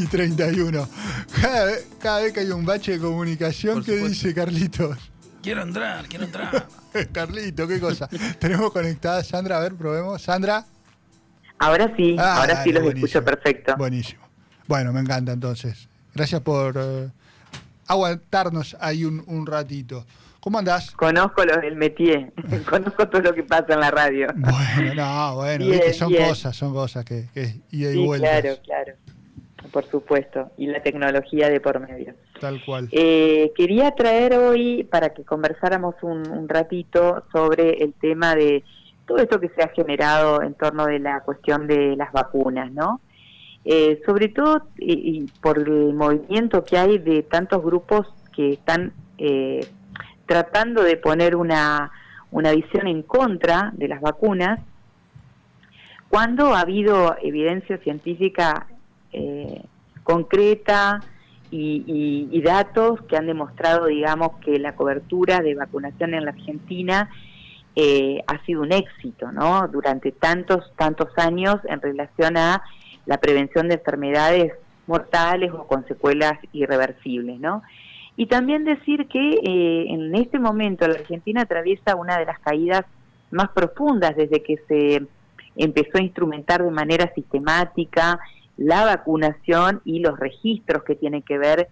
y 31. Cada vez que hay un bache de comunicación, ¿qué dice Carlitos? Quiero entrar. Carlito, qué cosa. Tenemos conectada a Sandra, a ver, probemos. Sandra. Ahora sí los buenísimo, escucho perfecto. Buenísimo. Bueno, me encanta entonces. Gracias por aguantarnos ahí un ratito. ¿Cómo andás? Conozco el métier, conozco todo lo que pasa en la radio. Bueno, bien, ¿viste? Son bien. cosas que ida y Sí, vueltas. claro, por supuesto, y la tecnología de por medio. Tal cual. Quería traer hoy, para que conversáramos un ratito sobre el tema de todo esto que se ha generado en torno de la cuestión de las vacunas, ¿no? Sobre todo y por el movimiento que hay de tantos grupos que están tratando de poner una visión en contra de las vacunas, cuando ha habido evidencia científica concreta y datos que han demostrado, digamos, que la cobertura de vacunación en la Argentina ha sido un éxito, ¿no? Durante tantos años en relación a la prevención de enfermedades mortales o con secuelas irreversibles, ¿no? Y también decir que en este momento la Argentina atraviesa una de las caídas más profundas desde que se empezó a instrumentar de manera sistemática la vacunación y los registros que tienen que ver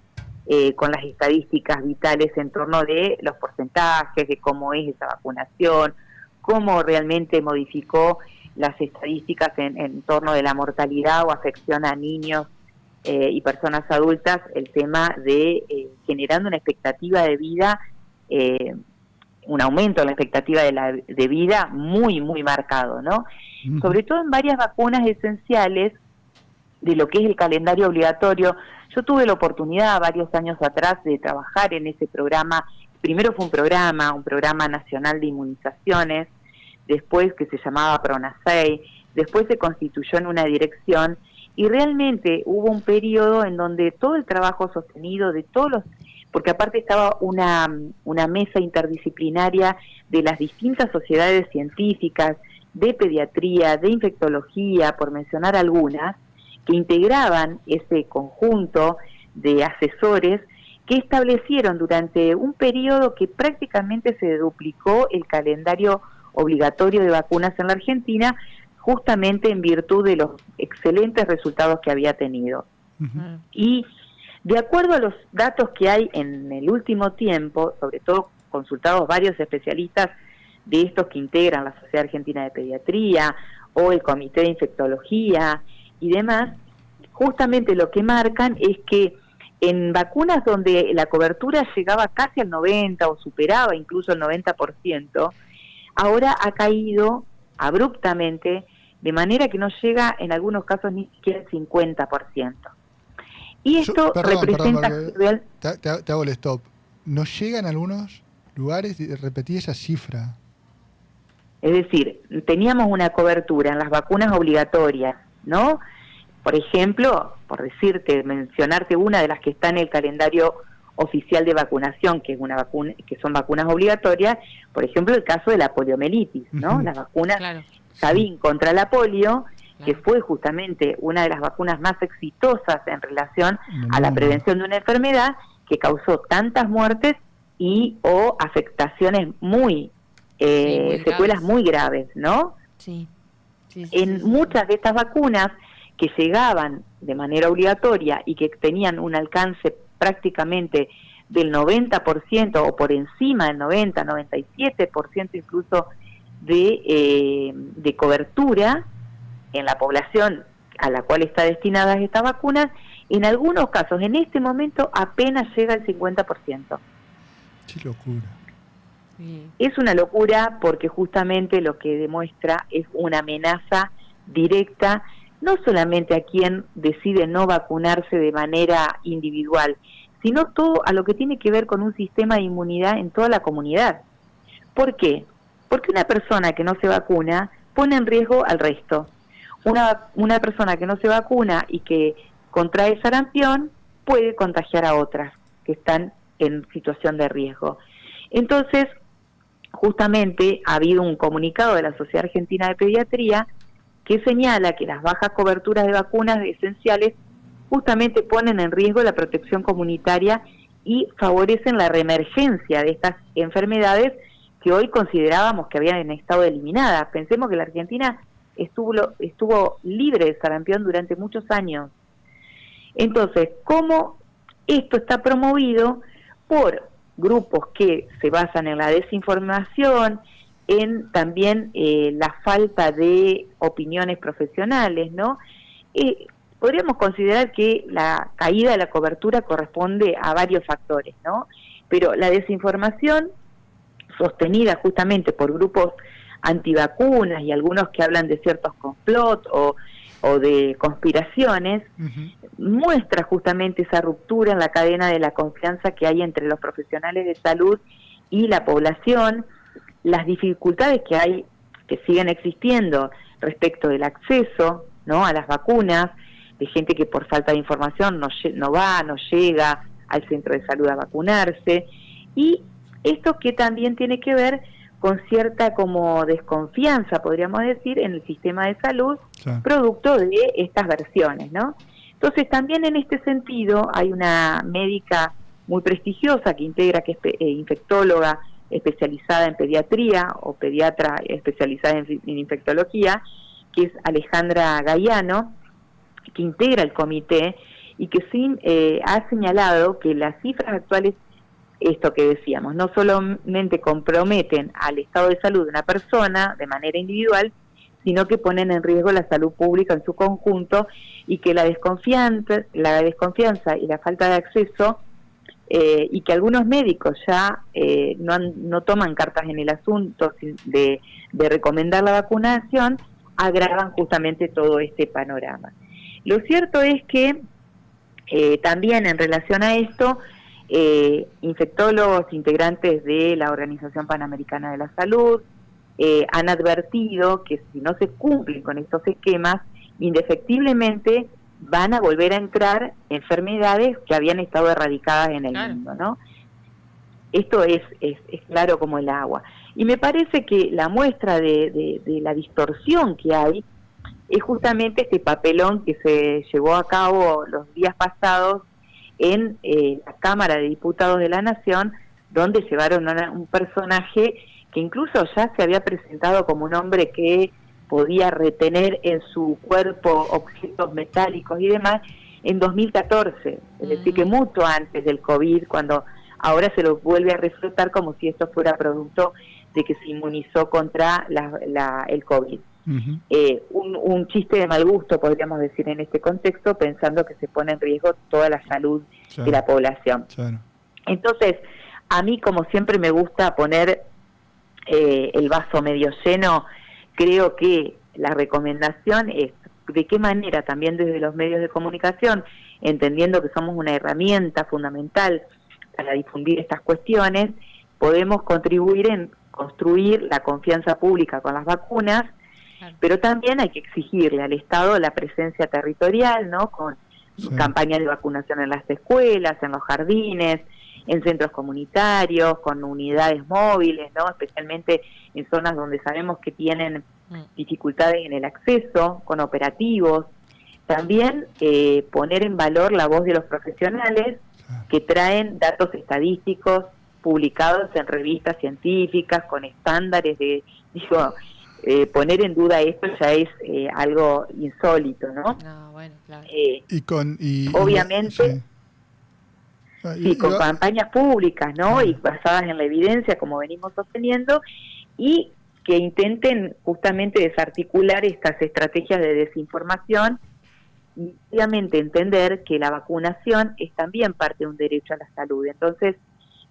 con las estadísticas vitales en torno de los porcentajes, de cómo es esa vacunación, cómo realmente modificó las estadísticas en torno de la mortalidad o afección a niños y personas adultas, el tema de generando una expectativa de vida, un aumento en la expectativa de vida muy, muy marcado, ¿no? Uh-huh. Sobre todo en varias vacunas esenciales de lo que es el calendario obligatorio. Yo tuve la oportunidad varios años atrás de trabajar en ese programa. Primero fue un programa nacional de inmunizaciones, después que se llamaba PRONACEI, después se constituyó en una dirección, y realmente hubo un periodo en donde todo el trabajo sostenido de todos los, porque aparte estaba una mesa interdisciplinaria de las distintas sociedades científicas, de pediatría, de infectología, por mencionar algunas, que integraban ese conjunto de asesores que establecieron durante un periodo que prácticamente se duplicó el calendario obligatorio de vacunas en la Argentina, justamente en virtud de los excelentes resultados que había tenido. Uh-huh. Y de acuerdo a los datos que hay en el último tiempo, sobre todo consultados varios especialistas de estos que integran la Sociedad Argentina de Pediatría o el Comité de Infectología y demás, justamente lo que marcan es que en vacunas donde la cobertura llegaba casi al 90% o superaba incluso el 90%, ahora ha caído abruptamente, de manera que no llega en algunos casos ni siquiera el 50%. Y esto representa... Te hago el stop. ¿No llega en algunos lugares? Repetí esa cifra. Es decir, teníamos una cobertura en las vacunas obligatorias, ¿no? Por ejemplo, por mencionarte una de las que está en el calendario oficial de vacunación, que es una vacuna, que son vacunas obligatorias, por ejemplo, el caso de la poliomielitis, ¿no? Uh-huh. Las vacunas Sabin contra la polio, que fue justamente una de las vacunas más exitosas en relación a la prevención de una enfermedad que causó tantas muertes y o afectaciones muy secuelas muy graves, ¿no? Sí. En muchas de estas vacunas que llegaban de manera obligatoria y que tenían un alcance prácticamente del 90% o por encima del 97% incluso de cobertura en la población a la cual está destinadas estas vacunas, en algunos casos, en este momento, apenas llega al 50%. ¡Qué locura! Es una locura porque justamente lo que demuestra es una amenaza directa, no solamente a quien decide no vacunarse de manera individual, sino todo a lo que tiene que ver con un sistema de inmunidad en toda la comunidad. ¿Por qué? Porque una persona que no se vacuna pone en riesgo al resto. Una persona que no se vacuna y que contrae sarampión puede contagiar a otras que están en situación de riesgo. Entonces, justamente ha habido un comunicado de la Sociedad Argentina de Pediatría que señala que las bajas coberturas de vacunas esenciales justamente ponen en riesgo la protección comunitaria y favorecen la reemergencia de estas enfermedades que hoy considerábamos que habían estado eliminadas. Pensemos que la Argentina estuvo libre de sarampión durante muchos años. Entonces, ¿cómo esto está promovido por grupos que se basan en la desinformación, en también la falta de opiniones profesionales, ¿no? Podríamos considerar que la caída de la cobertura corresponde a varios factores, ¿no? Pero la desinformación sostenida justamente por grupos antivacunas y algunos que hablan de ciertos complots o de conspiraciones, muestra justamente esa ruptura en la cadena de la confianza que hay entre los profesionales de salud y la población, las dificultades que hay, que siguen existiendo respecto del acceso, ¿no?, a las vacunas, de gente que por falta de información no llega al centro de salud a vacunarse, y esto que también tiene que ver con cierta como desconfianza, podríamos decir, en el sistema de salud, sí, producto de estas versiones, ¿no? Entonces, también en este sentido, hay una médica muy prestigiosa que integra, que es infectóloga especializada en pediatría, o pediatra especializada en infectología, que es Alejandra Gaiano, que integra el comité, y que ha señalado que las cifras actuales, esto que decíamos, no solamente comprometen al estado de salud de una persona de manera individual, sino que ponen en riesgo la salud pública en su conjunto, y que la desconfianza y la falta de acceso, y que algunos médicos ya no toman cartas en el asunto de recomendar la vacunación, agravan justamente todo este panorama. Lo cierto es que también en relación a esto, infectólogos integrantes de la Organización Panamericana de la Salud han advertido que si no se cumplen con estos esquemas, indefectiblemente van a volver a entrar enfermedades que habían estado erradicadas en el mundo, ¿no? Esto es claro como el agua. Y me parece que la muestra de la distorsión que hay es justamente este papelón que se llevó a cabo los días pasados en la Cámara de Diputados de la Nación, donde llevaron a un personaje que incluso ya se había presentado como un hombre que podía retener en su cuerpo objetos metálicos y demás en 2014, es decir, que mucho antes del COVID, cuando ahora se lo vuelve a reflotar como si esto fuera producto de que se inmunizó contra el COVID. Un chiste de mal gusto, podríamos decir, en este contexto, pensando que se pone en riesgo toda la salud de la población. Entonces, a mí, como siempre, me gusta poner el vaso medio lleno. Creo que la recomendación es de qué manera también desde los medios de comunicación, entendiendo que somos una herramienta fundamental para difundir estas cuestiones, podemos contribuir en construir la confianza pública con las vacunas, pero también hay que exigirle al Estado la presencia territorial, ¿no?, con campañas de vacunación en las escuelas, en los jardines, en centros comunitarios, con unidades móviles, ¿no?, especialmente en zonas donde sabemos que tienen dificultades en el acceso, con operativos. También poner en valor la voz de los profesionales que traen datos estadísticos publicados en revistas científicas, con estándares poner en duda esto ya es algo insólito, ¿no? Bueno, claro. Obviamente, con campañas públicas, ¿no? Y basadas en la evidencia, como venimos sosteniendo, y que intenten justamente desarticular estas estrategias de desinformación, y obviamente entender que la vacunación es también parte de un derecho a la salud. Entonces,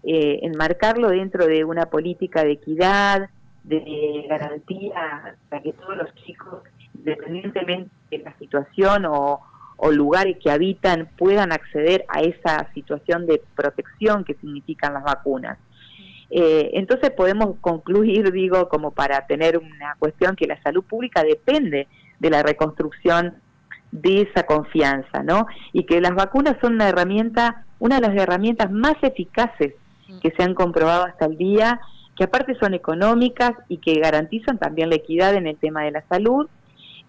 enmarcarlo dentro de una política de equidad, de garantía para que todos los chicos, independientemente de la situación o lugares que habitan, puedan acceder a esa situación de protección que significan las vacunas. Entonces podemos concluir, como para tener una cuestión, que la salud pública depende de la reconstrucción de esa confianza, ¿no? Y que las vacunas son una de las herramientas más eficaces que se han comprobado hasta el día, que aparte son económicas y que garantizan también la equidad en el tema de la salud,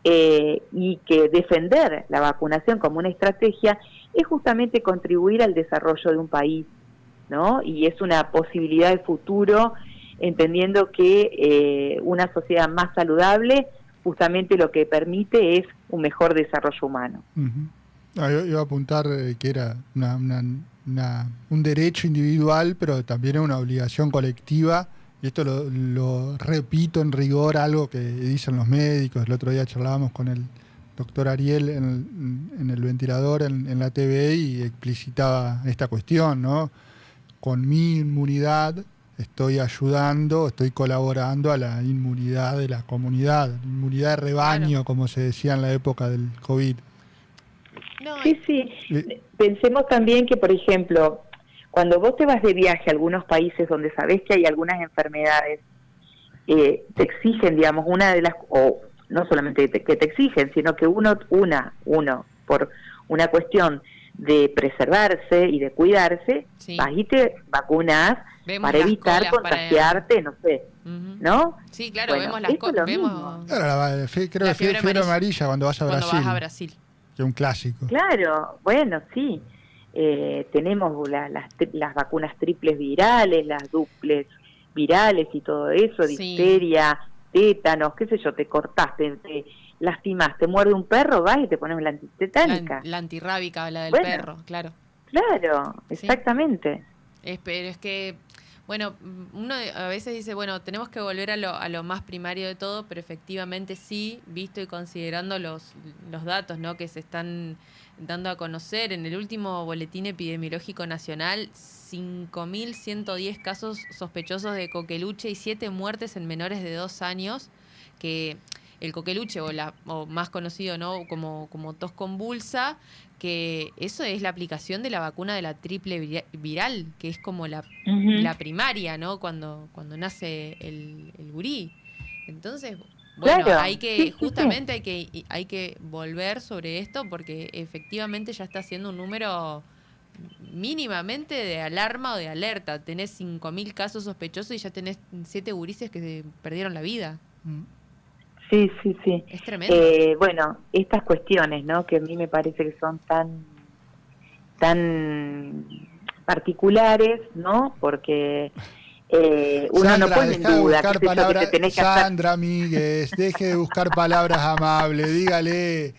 y que defender la vacunación como una estrategia es justamente contribuir al desarrollo de un país, ¿no? Y es una posibilidad de futuro, entendiendo que una sociedad más saludable justamente lo que permite es un mejor desarrollo humano. Yo iba a apuntar que era un derecho individual, pero también es una obligación colectiva, y esto lo repito en rigor, algo que dicen los médicos. El otro día charlábamos con el doctor Ariel en el ventilador en la TV y explicitaba esta cuestión, ¿no? Con mi inmunidad estoy ayudando, estoy colaborando a la inmunidad de la comunidad, inmunidad de rebaño, claro, como se decía en la época del COVID. Sí. Pensemos también que, por ejemplo, cuando vos te vas de viaje a algunos países donde sabés que hay algunas enfermedades, te exigen, digamos, una de las, o no solamente que te exigen, sino que uno por una cuestión de preservarse y de cuidarse, vas y te vacunas para evitar contagiarte, no sé, ¿no? Sí, claro, bueno, vemos las cosas. Claro, creo que fiebre amarilla cuando vas a Brasil. Que es un clásico. Claro, bueno, sí. Tenemos las vacunas triples virales, las duples virales y todo eso, difteria, tétanos, qué sé yo, te cortaste, te lastimas, te muerde un perro, vas y te pones la antitetánica. La antirrábica, la del perro, claro. Claro, exactamente. Pero es que, bueno, uno a veces dice, bueno, tenemos que volver a lo más primario de todo, pero efectivamente sí, visto y considerando los datos, ¿no?, que se están dando a conocer. En el último boletín epidemiológico nacional, 5.110 casos sospechosos de coqueluche y 7 muertes en menores de 2 años, que el coqueluche, o más conocido, ¿no?, como tos convulsa, que eso es la aplicación de la vacuna de la triple viral, que es como la primaria, ¿no?, cuando nace el gurí. Entonces, bueno, claro, hay que hay que volver sobre esto, porque efectivamente ya está siendo un número mínimamente de alarma o de alerta. Tenés 5.000 casos sospechosos y ya tenés 7 gurises que se perdieron la vida. Sí. Es tremendo. Bueno, estas cuestiones, ¿no?, que a mí me parece que son tan particulares, ¿no?, porque uno Sandra, no pone en duda que te tenés que Sandra Míguez, deje de buscar palabras amables, dígale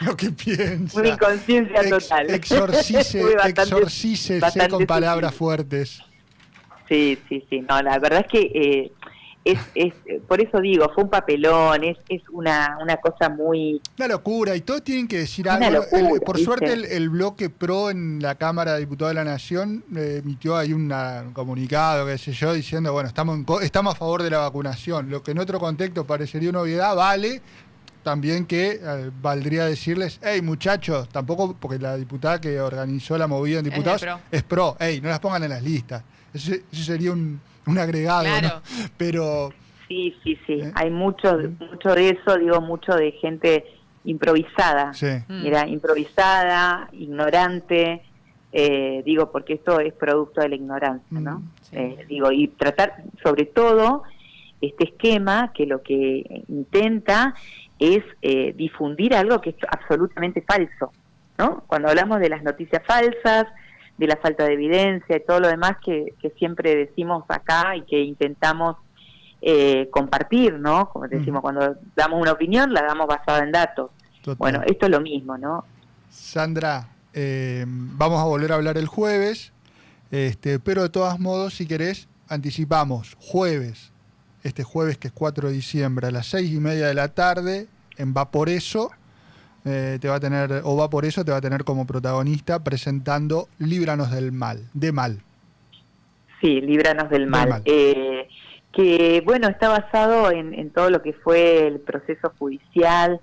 lo que piensa. Una inconsciencia total. Exorcícese con palabras fuertes. Sí. No, la verdad es que es por eso digo, fue un papelón, es una cosa muy... Una locura, y todos tienen que decir algo. Por suerte el bloque PRO en la Cámara de Diputados de la Nación emitió ahí un comunicado, qué sé yo, diciendo, bueno, estamos a favor de la vacunación. Lo que en otro contexto parecería una obviedad, vale también que valdría decirles, hey muchachos, tampoco, porque la diputada que organizó la movida en diputados es pro, hey, no las pongan en las listas. Eso sería un agregado, claro, ¿no? Pero... Sí. Hay mucho de eso, digo, mucho de gente improvisada. Sí. Mira, improvisada, ignorante, digo, porque esto es producto de la ignorancia, ¿no? Sí. Digo, y tratar, sobre todo, este esquema que lo que intenta es difundir algo que es absolutamente falso, ¿no? Cuando hablamos de las noticias falsas, de la falta de evidencia y todo lo demás que siempre decimos acá y que intentamos compartir, ¿no? Como decimos, cuando damos una opinión, la damos basada en datos. Total. Bueno, esto es lo mismo, ¿no? Sandra, vamos a volver a hablar el jueves, pero de todos modos, si querés, anticipamos jueves, este jueves que es 4 de diciembre a las 6:30 de la tarde, en Vaporeso, te va a tener como protagonista presentando Líbranos del Mal, Sí, Líbranos del Mal. Que, bueno, está basado en todo lo que fue el proceso judicial,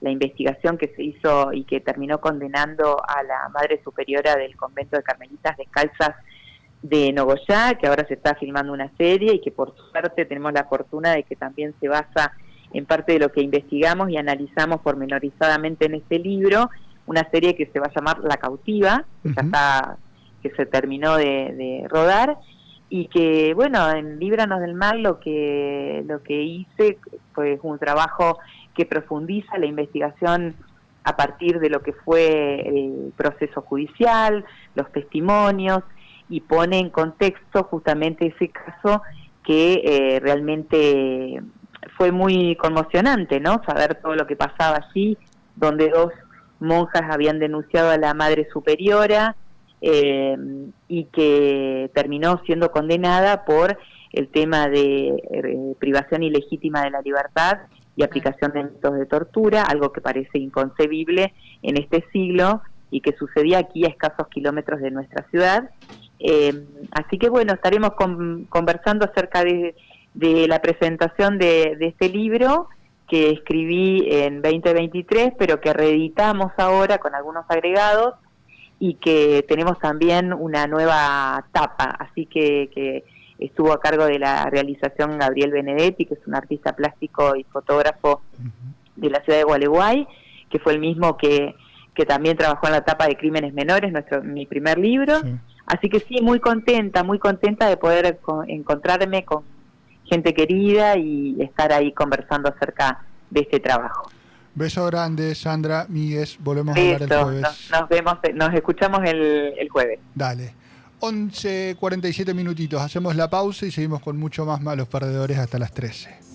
la investigación que se hizo y que terminó condenando a la Madre Superiora del Convento de Carmelitas Descalzas de Nogoyá, que ahora se está filmando una serie y que por suerte tenemos la fortuna de que también se basa en parte de lo que investigamos y analizamos pormenorizadamente en este libro, una serie que se va a llamar La Cautiva, que se terminó de rodar, y que, bueno, en Líbranos del Mal lo que hice fue un trabajo que profundiza la investigación a partir de lo que fue el proceso judicial, los testimonios, y pone en contexto justamente ese caso que realmente fue muy conmocionante, ¿no? Saber todo lo que pasaba allí, donde 2 monjas habían denunciado a la Madre Superiora y que terminó siendo condenada por el tema de privación ilegítima de la libertad y aplicación de métodos de tortura, algo que parece inconcebible en este siglo y que sucedía aquí a escasos kilómetros de nuestra ciudad. Así que bueno, estaremos conversando acerca de la presentación de este libro que escribí en 2023, pero que reeditamos ahora con algunos agregados y que tenemos también una nueva tapa, así que estuvo a cargo de la realización Gabriel Benedetti, que es un artista plástico y fotógrafo de la ciudad de Gualeguay, que fue el mismo que también trabajó en la tapa de Crímenes Menores, mi primer libro. Sí. Así que sí, muy contenta de poder encontrarme con gente querida y estar ahí conversando acerca de este trabajo. Beso grande, Sandra Míguez. Volvemos a hablar el jueves. Nos escuchamos el jueves. Dale. 11:47 minutitos. Hacemos la pausa y seguimos con mucho más Malos Perdedores hasta las 13.